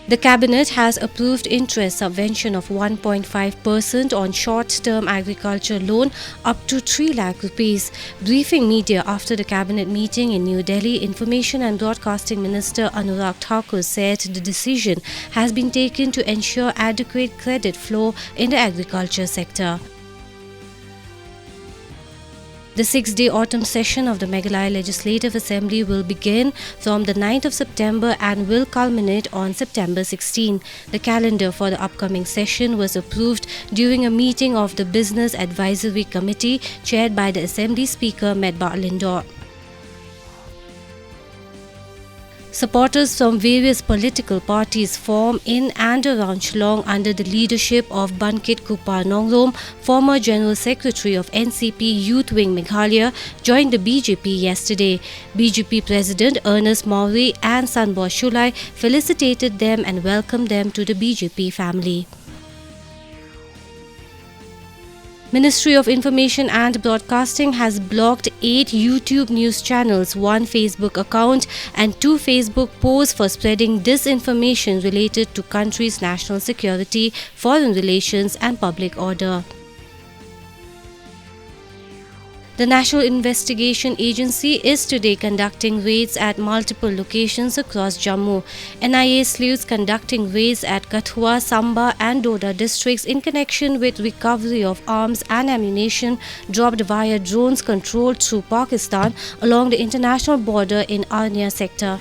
The Cabinet has approved interest subvention of 1.5% on short-term agriculture loan up to 3 lakh rupees. Briefing media after the Cabinet meeting in New Delhi, Information and Broadcasting Minister Anurag Thakur said the decision has been taken to ensure adequate credit flow in the agriculture sector. The 6-day autumn session of the Meghalaya Legislative Assembly will begin from the 9th of September and will culminate on September 16. The calendar for the upcoming session was approved during a meeting of the Business Advisory Committee chaired by the Assembly Speaker Meghalaya. Supporters from various political parties form in and around Shillong under the leadership of Bankit Kupar Nongrom, former General Secretary of NCP Youth Wing Meghalaya, joined the BJP yesterday. BJP President Ernest Maury and Sanbor Shulai felicitated them and welcomed them to the BJP family. Ministry of Information and Broadcasting has blocked 8 YouTube news channels, 1 Facebook account and 2 Facebook posts for spreading disinformation related to country's national security, foreign relations and public order. The National Investigation Agency is today conducting raids at multiple locations across Jammu. NIA sleuths conducting raids at Kathua, Samba and Doda districts in connection with recovery of arms and ammunition dropped via drones controlled through Pakistan along the international border in Arnia sector.